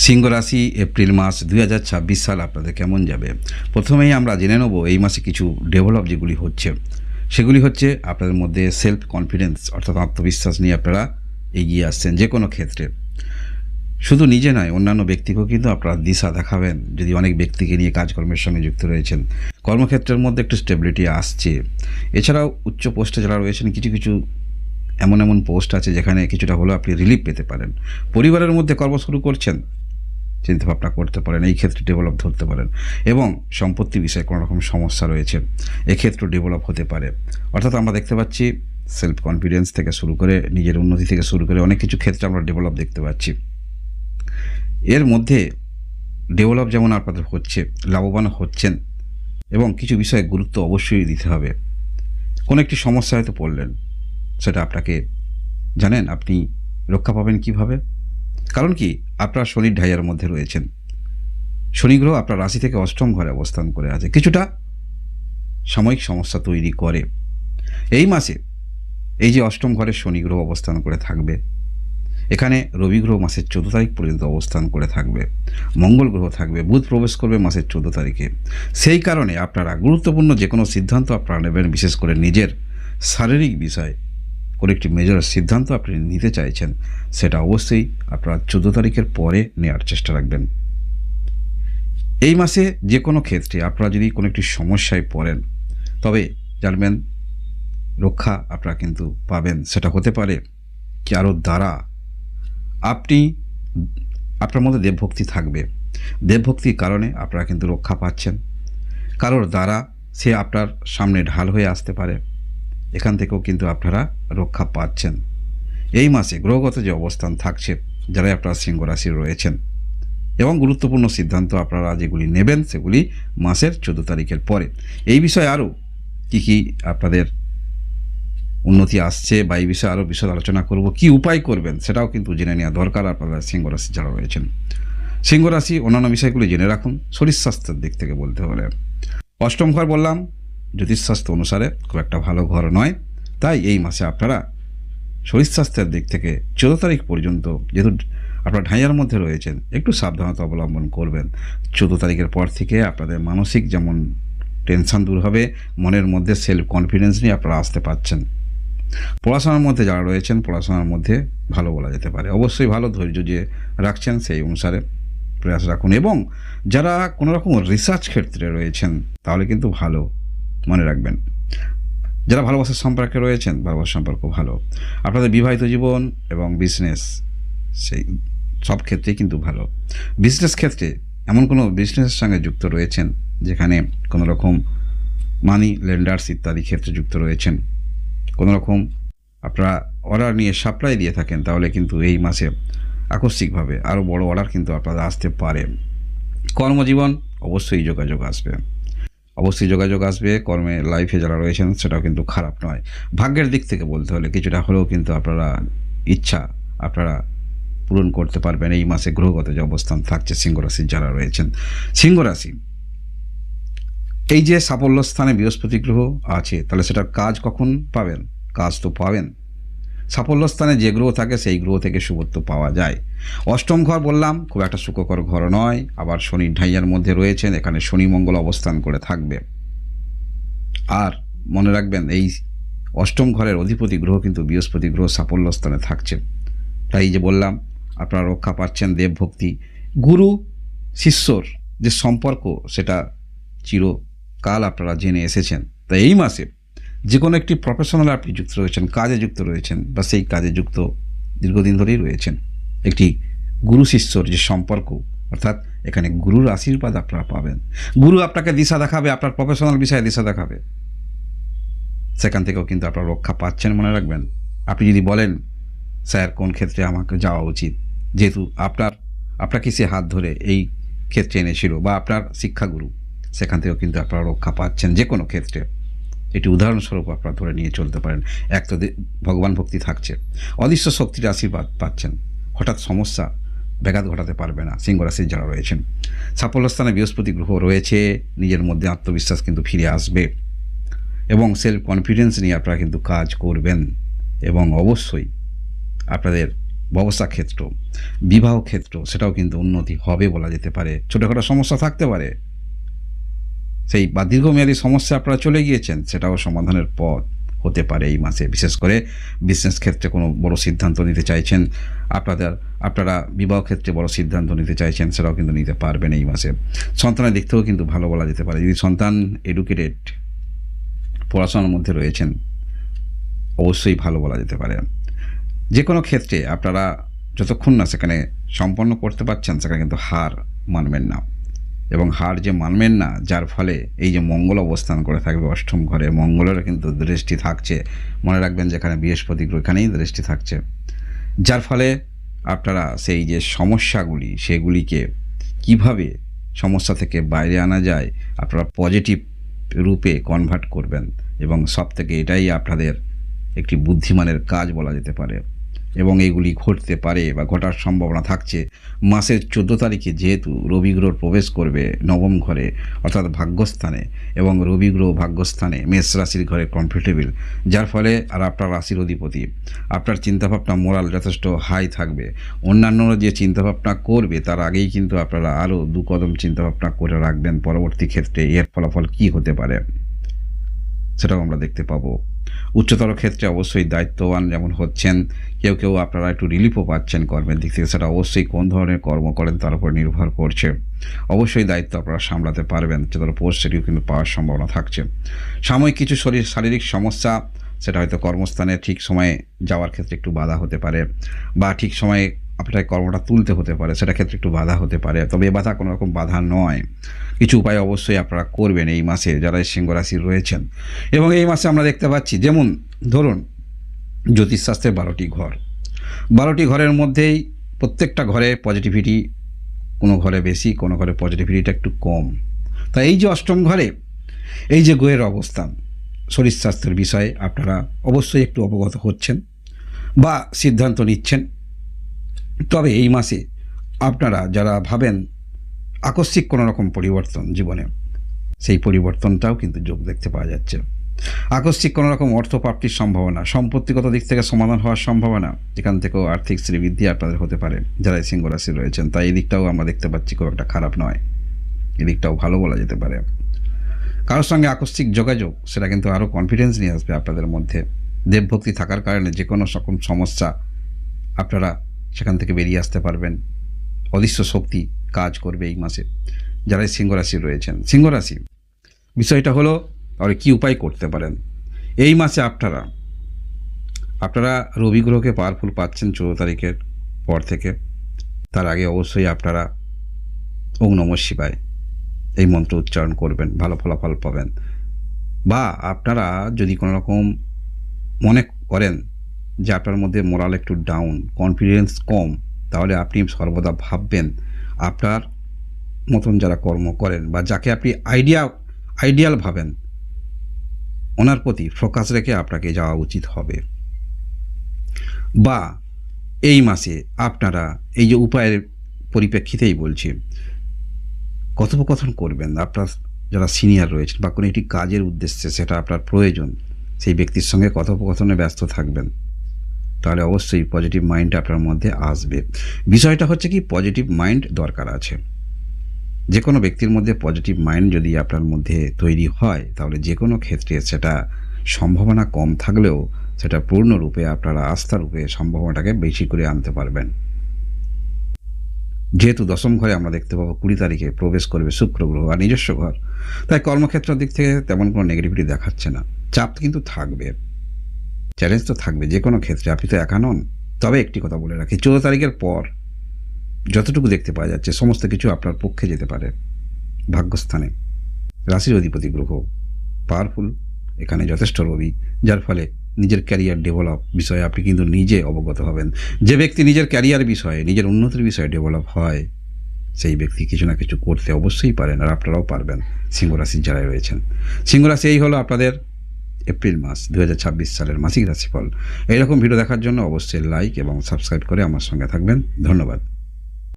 সিংহ রাশি এপ্রিল মাস 2026 সাল আপনাদের কেমন যাবে। প্রথমেই আমরা জেনে নেব এই মাসে কিছু ডেভেলপ যেগুলি হচ্ছে সেগুলি হচ্ছে আপনাদের মধ্যে সেলফ কনফিডেন্স অর্থাৎ আত্মবিশ্বাস নিয়ে আপনারা এগিয়ে আসছেন যে কোনো ক্ষেত্রে। শুধু নিজে নয়, অন্যান্য ব্যক্তিকেও কিন্তু আপনারা দিশা দেখাবেন যদি অনেক ব্যক্তিকে নিয়ে কাজকর্মের সঙ্গে যুক্ত রয়েছেন। কর্মক্ষেত্রের মধ্যে একটু স্টেবিলিটি আসছে। এছাড়াও উচ্চ পোস্টে যারা রয়েছেন কিছু কিছু এমন পোস্ট আছে যেখানে কিছুটা হলেও আপনি রিলিফ পেতে পারেন। পরিবারের মধ্যে কর্ম শুরু করছেন, চিন্তাভাবনা করতে পারেন, এই ক্ষেত্রে ডেভেলপ ধরতে পারেন। এবং সম্পত্তি বিষয়ে কোনো রকম সমস্যা রয়েছে, এক্ষেত্রেও ডেভেলপ হতে পারে। অর্থাৎ আমরা দেখতে পাচ্ছি সেলফ কনফিডেন্স থেকে শুরু করে নিজের উন্নতি থেকে শুরু করে অনেক কিছু ক্ষেত্রে আমরা ডেভেলপ দেখতে পাচ্ছি। এর মধ্যে ডেভেলপ যেমন আপনাদের হচ্ছে, লাভবান হচ্ছেন এবং কিছু বিষয়ে গুরুত্ব অবশ্যই দিতে হবে। কোনো একটি সমস্যা হয়তো পড়লেন, সেটা আপনাকে জানেন আপনি রক্ষা পাবেন কিভাবে। কারণ কি, আপনার শনির ঢাইয়ার মধ্যে রয়েছেন। শনি গ্রহ আপনার রাশি থেকে অষ্টম ঘরে অবস্থান করে আছে, কিছুটা সাময়িক সমস্যা তৈরি করে। এই মাসে এই যে অষ্টম ঘরে শনি গ্রহ অবস্থান করে থাকবে, এখানে রবি গ্রহ মাসের 14 তারিখ পর্যন্ত অবস্থান করে থাকবে, মঙ্গল গ্রহ থাকবে, বুধ প্রবেশ করবে মাসের 14 তারিখে। সেই কারণে আপনারা গুরুত্বপূর্ণ যে কোনো সিদ্ধান্ত আপনারা নেবেন, বিশেষ করে নিজের শারীরিক বিষয়ে কোনো একটি মেজর সিদ্ধান্ত আপনি নিতে চাইছেন, সেটা অবশ্যই আপনারা 14 তারিখের পরে নেওয়ার চেষ্টা রাখবেন। এই মাসে যে কোনো ক্ষেত্রে আপনারা যদি কোনো একটি সমস্যায় পড়েন, তবে জানবেন রক্ষা আপনারা কিন্তু পাবেন। সেটা হতে পারে কারোর দ্বারা। আপনি আপনার মধ্যে দেবভক্তি থাকবে, দেবভক্তির কারণে আপনারা কিন্তু রক্ষা পাচ্ছেন। কারোর দ্বারা সে আপনার সামনে ঢাল হয়ে আসতে পারে, এখান থেকেও কিন্তু আপনারা রক্ষা পাচ্ছেন। এই মাসে গ্রহগত যে অবস্থান থাকছে, যারা আপনারা সিংহ রাশির রয়েছেন, এবং গুরুত্বপূর্ণ সিদ্ধান্ত আপনারা যেগুলি নেবেন সেগুলি মাসের 14 তারিখের পরে। এই বিষয়ে আরও কী আপনাদের উন্নতি আসছে বা এই বিষয়ে আরও বিশদ আলোচনা করব, কি উপায় করবেন সেটাও কিন্তু জেনে নেওয়া দরকার আপনারা সিংহ রাশি যারা রয়েছেন। সিংহ রাশি অন্যান্য বিষয়গুলি জেনে রাখুন। শরীর স্বাস্থ্যের দিক থেকে বলতে হলে অষ্টম ঘর বললাম জ্যোতিষশাস্ত্র অনুসারে খুব একটা ভালো ঘর নয়, তাই এই মাসে আপনারা শরীর স্বাস্থ্যের দিক থেকে 14 তারিখ পর্যন্ত যেহেতু আপনারা ঢাইয়ার মধ্যে রয়েছেন, একটু সাবধানতা অবলম্বন করবেন। 14 তারিখের পর থেকে আপনাদের মানসিক যেমন টেনশন দূর হবে, মনের মধ্যে সেলফ কনফিডেন্স নিয়ে আপনারা আসতে পারছেন। পড়াশোনার মধ্যে যারা রয়েছেন, পড়াশোনার মধ্যে ভালো বলা যেতে পারে। অবশ্যই ভালো ধৈর্য যে রাখছেন সেই অনুসারে প্রয়াস রাখুন। এবং যারা কোনো রকম রিসার্চ ক্ষেত্রে রয়েছেন তাহলে কিন্তু ভালো, মনে রাখবেন। যারা ভালোবাসার সম্পর্কে রয়েছেন, ভালোবাসার সম্পর্ক ভালো। আপনাদের বিবাহিত জীবন এবং বিজনেস, সেই সব ক্ষেত্রেই কিন্তু ভালো। বিজনেস ক্ষেত্রে এমন কোনো বিজনেসের সঙ্গে যুক্ত রয়েছেন যেখানে কোনো রকম মানি লেন্ডার্স ইত্যাদি ক্ষেত্রে যুক্ত রয়েছেন, কোনো রকম আপনারা অর্ডার নিয়ে সাপ্লাই দিয়ে থাকেন, তাহলে কিন্তু এই মাসে আকস্মিকভাবে আরও বড় অর্ডার কিন্তু আপনারা আসতে পারে। কর্মজীবন অবশ্যই যোগাযোগ আসবে, অবশ্যই যোগাযোগ আসবে। কর্মে লাইফে যারা রয়েছেন সেটাও কিন্তু খারাপ নয়। ভাগ্যের দিক থেকে বলতে হলে কিছুটা হলেও কিন্তু আপনারা ইচ্ছা আপনারা পূরণ করতে পারবেন এই মাসে গ্রহগত যে অবস্থান থাকছে সিংহ রাশির যারা রয়েছেন। সিংহ রাশি এই যে সাফল্য স্থানে বৃহস্পতি গ্রহ আছে, তাহলে সেটার কাজ কখন পাবেন? কাজ তো পাবেন। সাফল্য স্থানে যে গ্রহ থাকে সেই গ্রহ থেকে শুভত্ব পাওয়া যায়। অষ্টম ঘর বললাম খুব একটা সুখকর ঘর নয়, আবার শনির ঢাইয়ার মধ্যে রয়েছেন, এখানে শনি মঙ্গল অবস্থান করে থাকবে। আর মনে রাখবেন এই অষ্টম ঘরের অধিপতি গ্রহ কিন্তু বৃহস্পতি গ্রহ সাফল্য স্থানে থাকছে। তাই যে বললাম আপনারা রক্ষা পাচ্ছেন। দেবভক্তি, গুরু শিষ্যর যে সম্পর্ক সেটা চিরকাল আপনারা জেনে এসেছেন। তাই এই মাসে যে কোনো একটি প্রফেশনালে আপনি যুক্ত রয়েছেন, কাজে যুক্ত রয়েছেন বা সেই কাজে যুক্ত দীর্ঘদিন ধরেই রয়েছেন, একটি গুরু শিষ্যর যে সম্পর্ক, অর্থাৎ এখানে গুরুর আশীর্বাদ আপনারা পাবেন। গুরু আপনাকে দিশা দেখাবে, আপনার প্রফেশনাল বিষয়ে দিশা দেখাবে, সেখান থেকেও কিন্তু আপনারা রক্ষা পাচ্ছেন। মনে রাখবেন, আপনি যদি বলেন স্যার কোন ক্ষেত্রে আমাকে যাওয়া উচিত, যেহেতু আপনাকে সে হাত ধরে এই ক্ষেত্রে এনেছিল বা আপনার শিক্ষাগুরু, সেখান থেকেও কিন্তু আপনারা রক্ষা পাচ্ছেন যে কোনো ক্ষেত্রে। এটি উদাহরণস্বরূপ আপনারা ধরে নিয়ে চলতে পারেন। এক তো ভগবান ভক্তি থাকছে, অদৃশ্য শক্তির আশীর্বাদ পাচ্ছেন, হঠাৎ সমস্যা ব্যাঘাত ঘটাতে পারবে না সিংহ রাশির যারা রয়েছেন। সাফল্যস্থানে বৃহস্পতি গ্রহ রয়েছে, নিজের মধ্যে আত্মবিশ্বাস কিন্তু ফিরে আসবে এবং সেলফ কনফিডেন্স নিয়ে আপনারা কিন্তু কাজ করবেন। এবং অবশ্যই আপনাদের ব্যবসা ক্ষেত্র, বিবাহ ক্ষেত্র, সেটাও কিন্তু উন্নতি হবে বলা যেতে পারে। ছোটোখাটো সমস্যা থাকতে পারে, সেই বা দীর্ঘমেয়াদী সমস্যা আপনারা চলে গিয়েছেন, সেটাও সমাধানের পথ হতে পারে এই মাসে। বিশেষ করে বিজনেস ক্ষেত্রে কোনো বড় সিদ্ধান্ত নিতে চাইছেন, আপনারা বিবাহ ক্ষেত্রে বড় সিদ্ধান্ত নিতে চাইছেন, সেটাও কিন্তু নিতে পারবেন এই মাসে। সন্তানের দিক থেকেও কিন্তু ভালো বলা যেতে পারে। যদি সন্তান এডুকেটেড, পড়াশোনার মধ্যে রয়েছেন, অবশ্যই ভালো বলা যেতে পারে। যে কোনো ক্ষেত্রে আপনারা যতক্ষণ না সেখানে সম্পন্ন করতে পারছেন, সেখানে কিন্তু হার মানবেন না। এবং হার যে মানবেন না, যার ফলে এই যে মঙ্গল অবস্থান করে থাকবে অষ্টম ঘরে, মঙ্গলের কিন্তু দৃষ্টি থাকছে, মনে রাখবেন যেখানে বৃহস্পতি গ্রহ, এখানেই দৃষ্টি থাকছে, যার ফলে আপনারা সেই যে সমস্যাগুলি, সেগুলিকে কিভাবে সমস্যা থেকে বাইরে আনা যায় আপনারা পজিটিভ রূপে কনভার্ট করবেন। এবং সব থেকে এটাই আপনাদের একটি বুদ্ধিমানের কাজ বলা যেতে পারে। এবং এইগুলি ঘটতে পারে বা ঘটার সম্ভাবনা থাকছে মাসের 14 তারিখে, যেহেতু রবি গ্রহ প্রবেশ করবে নবম ঘরে অর্থাৎ ভাগ্যস্থানে, এবং রবি গ্রহ ভাগ্যস্থানে মেষ রাশির ঘরে কমফর্টেবল, যার ফলে আর আপনার রাশির অধিপতি, আপনার চিন্তাভাবনা মোরাল যথেষ্ট হাই থাকবে। অন্যান্যরা যে চিন্তাভাবনা করবে তার আগেই কিন্তু আপনারা আরও 2 কদম চিন্তাভাবনা করে রাখবেন পরবর্তী ক্ষেত্রে এর ফলাফল কী হতে পারে, সেটাও আমরা দেখতে পাবো। উচ্চতর ক্ষেত্রে অবশ্যই দায়িত্ববান যেমন হচ্ছেন, কেউ কেউ আপনারা একটু রিলিফও পাচ্ছেন কর্মের দিক থেকে, সেটা অবশ্যই কোন ধরনের কর্ম করেন তার উপর নির্ভর করছে। অবশ্যই দায়িত্ব আপনারা সামলাতে পারবেন, উচ্চতর পোস্ট সেটিও কিন্তু পাওয়ার সম্ভাবনা থাকছে। সাময়িক কিছু শারীরিক সমস্যা, সেটা হয়তো কর্মস্থানে ঠিক সময়ে যাওয়ার ক্ষেত্রে একটু বাধা হতে পারে, বা ঠিক সময়ে আপনার কর্মটা তুলতে হতে পারে, সেটা ক্ষেত্রে একটু বাধা হতে পারে। তবে এ বাধা কোনো রকম বাধা নয়, কিছু উপায় অবশ্যই আপনারা করবেন এই মাসে যারা সিংহ রাশির রয়েছেন। এবং এই মাসে আমরা দেখতে পাচ্ছি, যেমন ধরুন জ্যোতিষশাস্ত্রের 12টি ঘর, 12টি ঘরের মধ্যেই প্রত্যেকটা ঘরে পজিটিভিটি, কোনো ঘরে বেশি, কোনো ঘরে পজিটিভিটিটা একটু কম। তাই এই যে অষ্টম ঘরে এই যে গ্রহের অবস্থান, শরীর স্বাস্থ্যের বিষয়ে আপনারা অবশ্যই একটু অবগত হচ্ছেন বা সিদ্ধান্ত নিচ্ছেন। তবে এই মাসে আপনারা যারা ভাবেন আকস্মিক কোনো রকম পরিবর্তন জীবনে, সেই পরিবর্তনটাও কিন্তু যোগ দেখতে পাওয়া যাচ্ছে। আকস্মিক কোনো রকম অর্থপ্রাপ্তির সম্ভাবনা, সম্পত্তিগত দিক থেকে সমাধান হওয়ার সম্ভাবনা, যেখান থেকেও আর্থিক শ্রীবৃদ্ধি আপনাদের হতে পারে যারা সিংহ রাশি রয়েছেন। তাই এই দিকটাও আমরা দেখতে পাচ্ছি খুব একটা খারাপ নয়, এদিকটাও ভালো বলা যেতে পারে। কারোর সঙ্গে আকস্মিক যোগাযোগ, সেটা কিন্তু আরও কনফিডেন্স নিয়ে আসবে আপনাদের মধ্যে। দেবভক্তি থাকার কারণে যে কোনো রকম সমস্যা আপনারা সেখান থেকে বেরিয়ে আসতে পারবেন। অদৃশ্য শক্তি কাজ করবে এই মাসে যারা সিংহ রাশি রয়েছেন। সিংহ রাশি বিষয়টা হলো, তাহলে কী উপায় করতে পারেন এই মাসে? আপনারা রবি গ্রহকে পাওয়ারফুল পাচ্ছেন 14 তারিখের পর থেকে। তার আগে অবশ্যই আপনারা ওম নমঃ শিবায় এই মন্ত্র উচ্চারণ করবেন, ভালো ফলাফল পাবেন। বা আপনারা যদি কোনো রকম মনে করেন যে আপনার মধ্যে মোরাল একটু ডাউন, কনফিডেন্স কম, তাহলে আপনি সর্বদা ভাববেন আপনার মতন যারা কর্ম করেন বা যাকে আপনি আইডিয়াল ভাবেন, ওনার প্রতি ফোকাস রেখে আপনাকে যাওয়া উচিত হবে। বা এই মাসে আপনারা এই যে উপায়ের পরিপ্রেক্ষিতেই বলছি, কথোপকথন করবেন আপনার যারা সিনিয়র রয়েছেন, বা কোনো একটি কাজের উদ্দেশ্যে সেটা আপনার প্রয়োজন, সেই ব্যক্তির সঙ্গে কথোপকথনে ব্যস্ত থাকবেন। তাহলে অবশ্যই পজিটিভ মাইন্ড আপনার মধ্যে আসবে। বিষয়টা হচ্ছে কি, পজিটিভ মাইন্ড দরকার আছে। যে কোনো ব্যক্তির মধ্যে পজিটিভ মাইন্ড যদি আপনার মধ্যে তৈরি হয়, তাহলে যে কোনো ক্ষেত্রে সেটা সম্ভাবনা কম থাকলেও সেটা পূর্ণরূপে আপনারা আস্থারূপে সম্ভাবনাটাকে বেশি করে আনতে পারবেন। যেহেতু দশম ঘরে আমরা দেখতে পাবো 20 তারিখে প্রবেশ করবে শুক্র গ্রহ, আর নিজস্ব ঘর, তাই কর্মক্ষেত্রের দিক থেকে তেমন কোনো নেগেটিভিটি দেখাচ্ছে না। চাপ কিন্তু থাকবে, চ্যালেঞ্জ তো থাকবে যে কোনো ক্ষেত্রে, আপনি তো একা নন। তবে একটি কথা বলে রাখি, 14 তারিখের পর যতটুকু দেখতে পাওয়া যাচ্ছে সমস্ত কিছু আপনার পক্ষে যেতে পারে। ভাগ্যস্থানে রাশির অধিপতি গ্রহ পাওয়ারফুল, এখানে যথেষ্ট রবি, যার ফলে নিজের ক্যারিয়ার ডেভেলপ বিষয়ে আপনি কিন্তু নিজে অবগত হবেন। যে ব্যক্তি নিজের ক্যারিয়ার বিষয়ে, নিজের উন্নতির বিষয়ে ডেভেলপ হয়, সেই ব্যক্তি কিছু না কিছু করতে অবশ্যই পারেন, আর আপনারাও পারবেন সিংহ রাশির যারা রয়েছেন। সিংহ রাশি এই হলো আপনাদের এপ্রিল মাস 2026 সালের মাসিক রাশিফল। এইরকম ভিডিও দেখার জন্য অবশ্যই লাইক এবং সাবস্ক্রাইব করে আমার সঙ্গে থাকবেন। ধন্যবাদ।